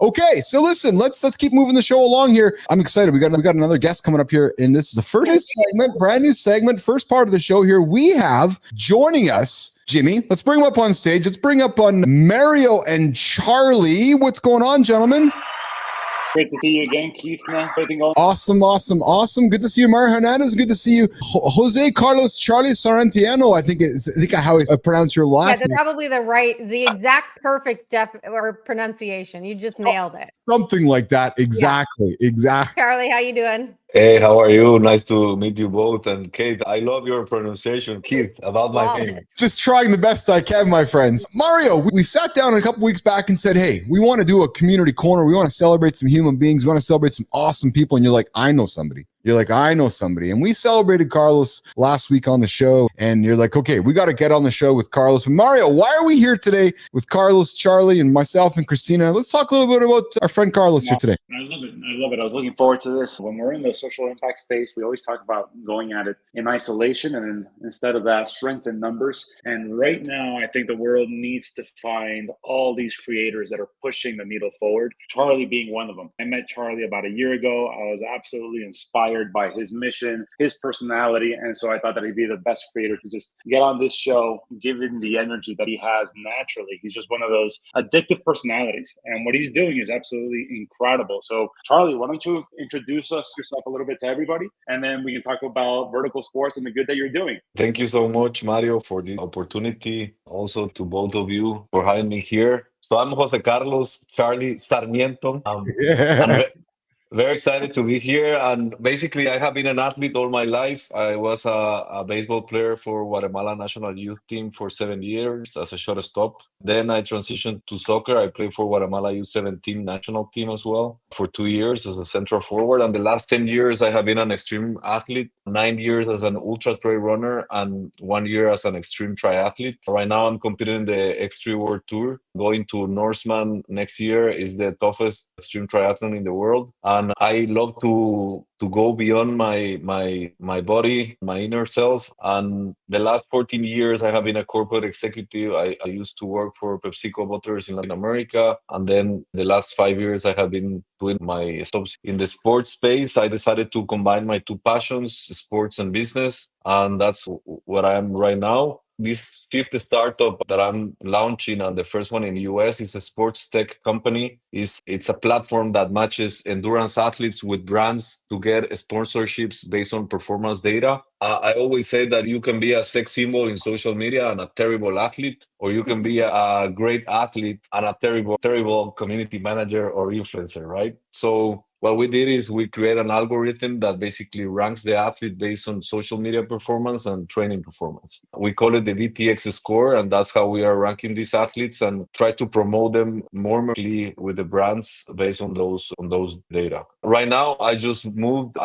Okay, so listen, let's keep moving the show along here. I'm excited. We got another guest coming up here, and this is the first segment, brand new segment, first part of the show here. We have joining us Jimmy. Let's bring him up on stage. Let's bring up on Mario and Charlie. What's going on, gentlemen? Great to see you again, Keith. Everything going? Awesome. Good to see you, Mario Hernandez. Good to see you, Jose Carlos Charlie Sarmiento. I think how I pronounce your last name. Yeah, probably the exact perfect pronunciation. You just nailed it. Something like that. Exactly. Charlie, how you doing? Hey, how are you? Nice to meet you both. And Kate, I love your pronunciation, Keith, about my name. Just trying the best I can, my friends. Mario, we sat down a couple weeks back and said, hey, we want to do a community corner. We want to celebrate some human beings. We want to celebrate some awesome people. And you're like, I know somebody. And we celebrated Carlos last week on the show. And you're like, okay, we got to get on the show with Carlos. But Mario, why are we here today with Carlos, Charlie, and myself and Christina? Let's talk a little bit about our friend Carlos here today. I love it. I was looking forward to this. When we're in the social impact space, we always talk about going at it in isolation and instead of that, strength in numbers. And right now, I think the world needs to find all these creators that are pushing the needle forward, Charlie being one of them. I met Charlie about a year ago. I was absolutely inspired by his mission, his personality. And so I thought that he'd be the best creator to just get on this show, given the energy that he has naturally. He's just one of those addictive personalities. And what he's doing is absolutely incredible. So Charlie, why don't you introduce yourself a little bit to everybody, and then we can talk about vertical sports and the good that you're doing. Thank you so much, Mario, for the opportunity. Also to both of you for having me here. So I'm Jose Carlos Charlie Sarmiento. I'm very excited to be here. And basically, I have been an athlete all my life. I was a baseball player for Guatemala national youth team for 7 years as a shortstop. Then I transitioned to soccer. I played for Guatemala U17 national team as well for 2 years as a central forward. And the last 10 years, I have been an extreme athlete, 9 years as an ultra trail runner, and 1 year as an extreme triathlete. Right now, I'm competing in the X3 World Tour. Going to Norseman next year is the toughest extreme triathlon in the world. And I love to go beyond my body, my inner self. And the last 14 years, I have been a corporate executive. I used to work for PepsiCo Motors in Latin America. And then the last 5 years, I have been doing my stops in the sports space. I decided to combine my two passions, sports and business. And that's what I am right now. This fifth startup that I'm launching, and the first one in the US, is a sports tech company. It's a platform that matches endurance athletes with brands to get sponsorships based on performance data. I always say that you can be a sex symbol in social media and a terrible athlete, or you can be a great athlete and a terrible community manager or influencer, right? So what we did is we create an algorithm that basically ranks the athlete based on social media performance and training performance. We call it the VTX score, and that's how we are ranking these athletes and try to promote them more with the brands based on those data. Right now, I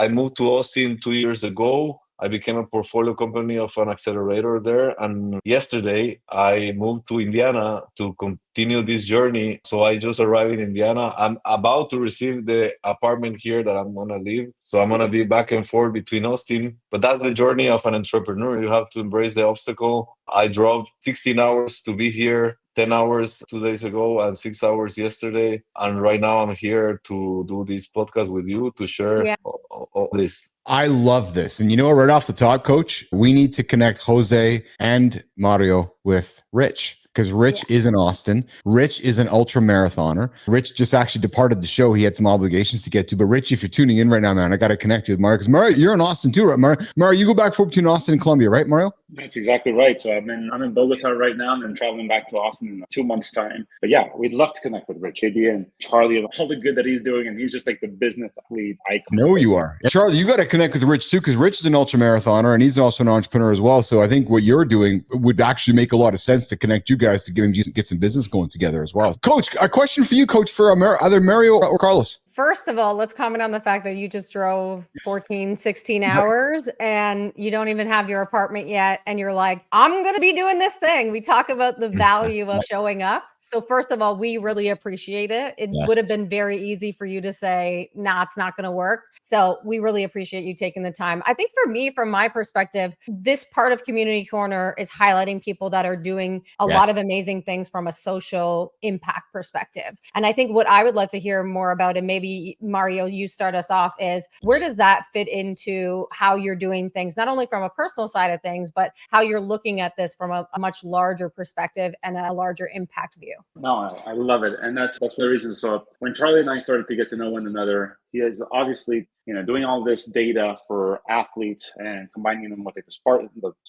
moved to Austin 2 years ago. I became a portfolio company of an accelerator there. And yesterday, I moved to Indiana to continue this journey. So I just arrived in Indiana. I'm about to receive the apartment here that I'm going to live. So I'm going to be back and forth between Austin. But that's the journey of an entrepreneur. You have to embrace the obstacle. I drove 16 hours to be here, 10 hours 2 days ago and 6 hours yesterday. And right now I'm here to do this podcast with you to share all this. I love this. And right off the top, Coach, we need to connect Jose and Mario with Rich. Because Rich is in Austin. Rich is an ultra marathoner. Rich just actually departed the show. He had some obligations to get to. But Rich, if you're tuning in right now, man, I got to connect you with Mario. Because Mario, you're in Austin too, right? Mario, you go back and forth between Austin and Columbia, right, Mario? That's exactly right. So I'm in Bogota right now, and I'm traveling back to Austin in 2 months' time. But yeah, we'd love to connect with Rich, JD, and Charlie, and all the good that he's doing. And he's just like the business lead icon. No, you are. And Charlie, you got to connect with Rich too, because Rich is an ultra marathoner and he's also an entrepreneur as well. So I think what you're doing would actually make a lot of sense to connect you guys to get some business going together as well. Coach, a question for you, Coach, for either Mario or Carlos. First of all, let's comment on the fact that you just drove 14, 16 hours and you don't even have your apartment yet. And you're like, I'm going to be doing this thing. We talk about the value of showing up. So first of all, we really appreciate it. It would have been very easy for you to say, nah, it's not going to work. So we really appreciate you taking the time. I think for me, from my perspective, this part of Community Corner is highlighting people that are doing a lot of amazing things from a social impact perspective. And I think what I would love to hear more about, and maybe Mario, you start us off, is where does that fit into how you're doing things, not only from a personal side of things, but how you're looking at this from a much larger perspective and a larger impact view? No, I love it. And that's the reason. So when Charlie and I started to get to know one another, he is obviously, doing all this data for athletes and combining them with the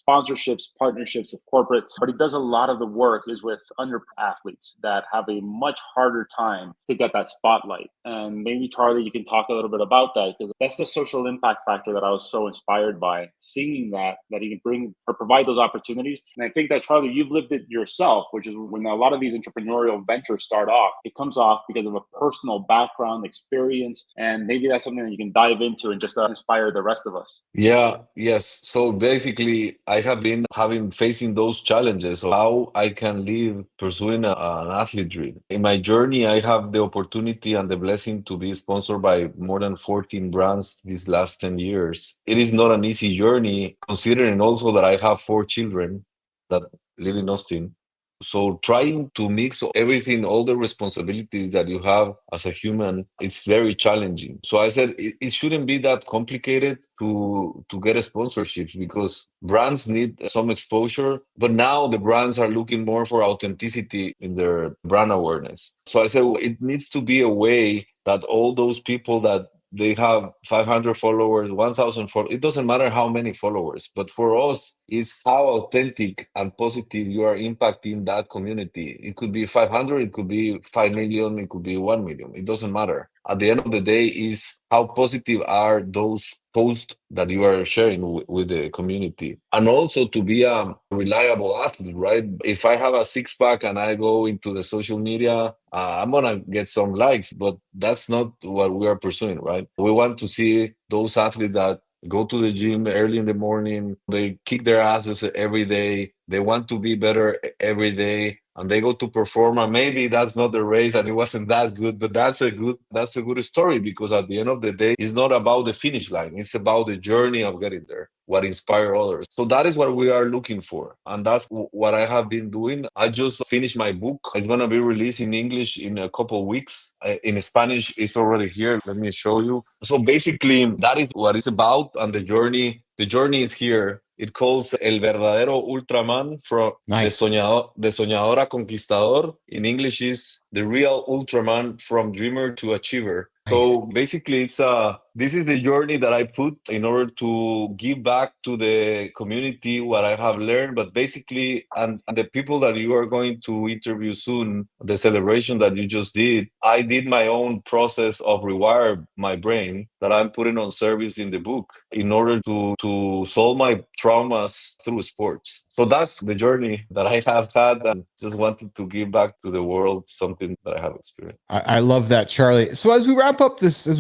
sponsorships, partnerships with corporate. But he does a lot of the work is with under athletes that have a much harder time to get that spotlight. And maybe Charlie, you can talk a little bit about that, because that's the social impact factor that I was so inspired by, seeing that he can bring or provide those opportunities. And I think that, Charlie, you've lived it yourself, which is when a lot of these entrepreneurial ventures start off, it comes off because of a personal background experience. And maybe that's something that you can dive into and just inspire the rest of us. Yes. So basically, I have been facing those challenges of how I can live pursuing an athlete dream. In my journey, I have the opportunity and the blessing to be sponsored by more than 14 brands these last 10 years. It is not an easy journey, considering also that I have 4 children that live in Austin. So trying to mix everything, all the responsibilities that you have as a human, it's very challenging. So I said it shouldn't be that complicated to get a sponsorships, because brands need some exposure, but now the brands are looking more for authenticity in their brand awareness. So I said it needs to be a way that all those people that they have 500 followers, 1,000 followers. It doesn't matter how many followers, but for us, it's how authentic and positive you are impacting that community. It could be 500, it could be 5 million, it could be 1 million. It doesn't matter. At the end of the day, is how positive are those posts that you are sharing with the community. And also to be a reliable athlete, right? If I have a 6-pack and I go into the social media, I'm going to get some likes, but that's not what we are pursuing, right? We want to see those athletes that go to the gym early in the morning, they kick their asses every day, they want to be better every day, and they go to perform, and maybe that's not the race and it wasn't that good, but that's a good story, because at the end of the day, it's not about the finish line, it's about the journey of getting there, what inspire others. So that is what we are looking for, and that's what I have been doing. I just finished my book. It's going to be released in English in a couple of weeks. In Spanish, it's already here. Let me show you. So basically, that is what it's about, and the journey is here. It calls El Verdadero Ultraman, from de soñador a conquistador. In English is The Real Ultraman, from dreamer to achiever. So basically, this is the journey that I put in order to give back to the community what I have learned. But basically, and the people that you are going to interview soon, the celebration that you just did, I did my own process of rewire my brain that I'm putting on service in the book in order to solve my traumas through sports. So that's the journey that I have had, and just wanted to give back to the world something that I have experienced. I love that, Charlie. So as we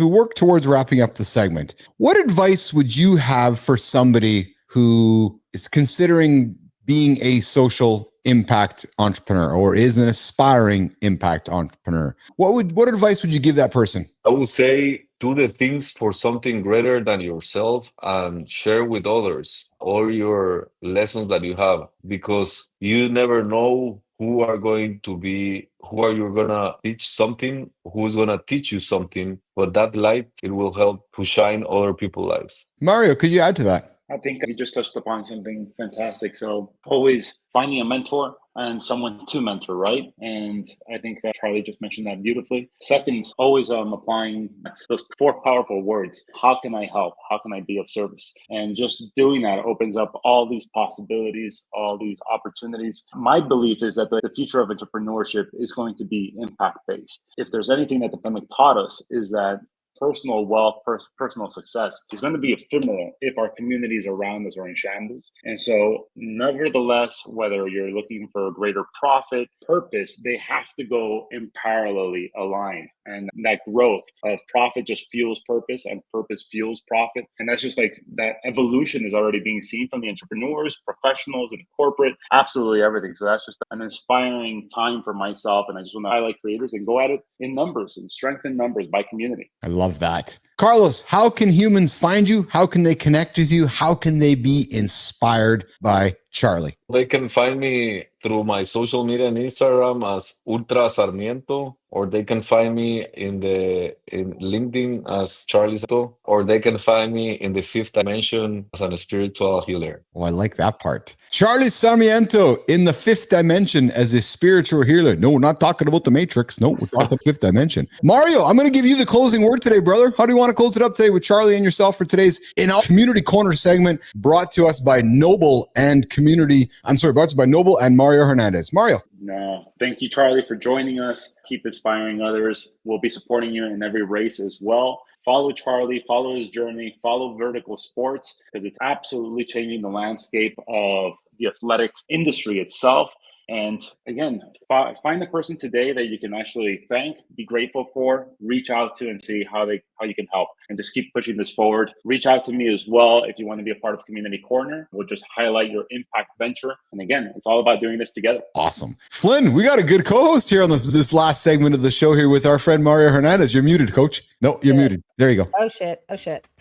work towards wrapping up the segment, what advice would you have for somebody who is considering being a social impact entrepreneur or is an aspiring impact entrepreneur? What advice would you give that person? I would say, do the things for something greater than yourself and share with others all your lessons that you have, because you never know who are you gonna teach something, who's gonna teach you something, but that light, it will help to shine other people's lives. Mario, could you add to that? I think you just touched upon something fantastic. So always finding a mentor and someone to mentor, right? And I think Charlie just mentioned that beautifully. Second, always applying those 4 powerful words. How can I help? How can I be of service? And just doing that opens up all these possibilities, all these opportunities. My belief is that the future of entrepreneurship is going to be impact-based. If there's anything that the pandemic taught us, is that personal wealth, personal success is going to be ephemeral if our communities around us are in shambles. And so, nevertheless, whether you're looking for a greater profit, purpose, they have to go in parallelly aligned. And that growth of profit just fuels purpose, and purpose fuels profit. And that's just like that evolution is already being seen from the entrepreneurs, professionals, and corporate, absolutely everything. So that's just an inspiring time for myself. And I just want to highlight creators and go at it in numbers and strengthen numbers by community. I love that. Carlos, how can humans find you? How can they connect with you? How can they be inspired by Charlie? They can find me through my social media and Instagram as Ultra Sarmiento, or they can find me in LinkedIn as Charlie Sarmiento, or they can find me in the fifth dimension as a spiritual healer. Oh, I like that part. Charlie Sarmiento in the fifth dimension as a spiritual healer. No, we're not talking about the Matrix. No, we're talking the fifth dimension. Mario, I'm going to give you the closing word today, brother. How do you want to close it up today with Charlie and yourself for today's Community Corner segment brought to us by Noble and brought to us by Noble and Mario Hernandez. Mario. No, thank you, Charlie, for joining us. Keep inspiring others. We'll be supporting you in every race as well. Follow Charlie, follow his journey, follow Vertical Sports, because it's absolutely changing the landscape of the athletic industry itself. And again, find the person today that you can actually thank, be grateful for, reach out to, and see how you can help, and just keep pushing this forward. Reach out to me as well if you want to be a part of Community Corner. We'll just highlight your impact venture. And again, it's all about doing this together. Awesome. Flynn, we got a good co-host here on this last segment of the show here with our friend Mario Hernandez. You're muted, coach. No, you're muted. There you go. Oh, shit.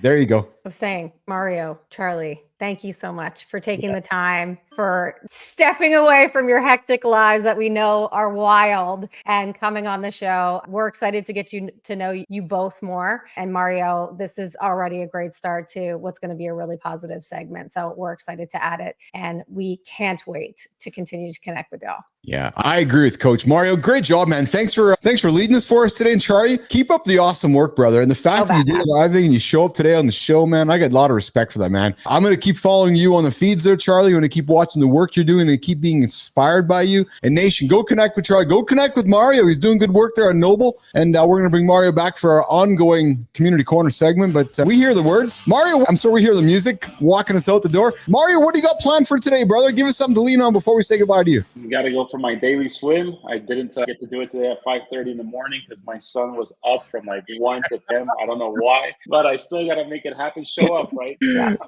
There you go. I'm saying, Mario, Charlie, thank you so much for taking the time, for stepping away from your hectic lives that we know are wild and coming on the show. We're excited to get you to know you both more. And Mario, this is already a great start to what's going to be a really positive segment. So we're excited to add it, and we can't wait to continue to connect with y'all. Yeah, I agree with Coach Mario. Great job, man. Thanks for leading this for us today. And Charlie, keep up the awesome work, brother. And the fact that you did living and you show up today on the show, man, I got a lot of respect for that, man. I'm going to keep following you on the feeds there, Charlie. I'm going to keep watching the work you're doing and keep being inspired by you. And Nation, go connect with Charlie. Go connect with Mario. He's doing good work there on Noble. And we're going to bring Mario back for our ongoing Community Corner segment. But we hear the words. Mario, I'm sorry, we hear the music walking us out the door. Mario, what do you got planned for today, brother? Give us something to lean on before we say goodbye to you. You got to go for my daily swim. I didn't get to do it today at 5:30 in the morning because my son was up from like 1 to 10. I don't know why, but I still got to make it happen. Show up, right? And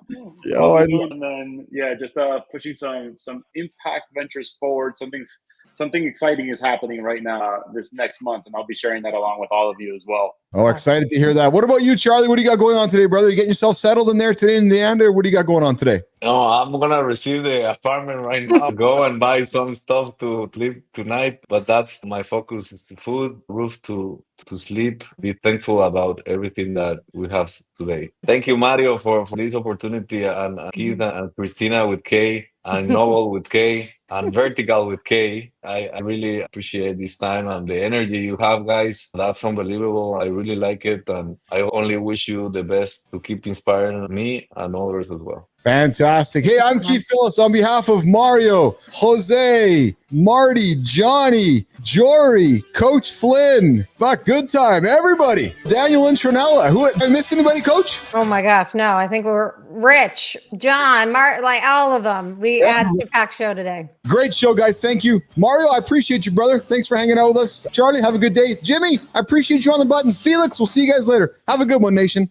then just pushing some impact ventures forward. Something exciting is happening right now this next month, and I'll be sharing that along with all of you as well. Oh, excited to hear that. What about you, Charlie? What do you got going on today, brother? You getting yourself settled in there today in Indiana, or what do you got going on today? No, I'm going to receive the apartment right now. Go and buy some stuff to live tonight. But that's my focus, is the food, roof to sleep. Be thankful about everything that we have today. Thank you, Mario, for this opportunity, and Keith and Christina with K, and Noble with K, and Vertical with K. I really appreciate this time and the energy you have, guys. That's unbelievable. I really like it. And I only wish you the best to keep inspiring me and others as well. Fantastic. Hey, I'm Keith Phillips on behalf of Mario, Jose, Marty, Johnny, Jory, Coach Flynn. Fuck, good time. Everybody. Daniel and Trinella. Have I missed anybody, Coach? Oh my gosh, no. I think we're Rich, John, Martin, like all of them. We had a packed show today. Great show, guys. Thank you. Mario, I appreciate you, brother. Thanks for hanging out with us. Charlie, have a good day. Jimmy, I appreciate you on the buttons. Felix, we'll see you guys later. Have a good one, Nation.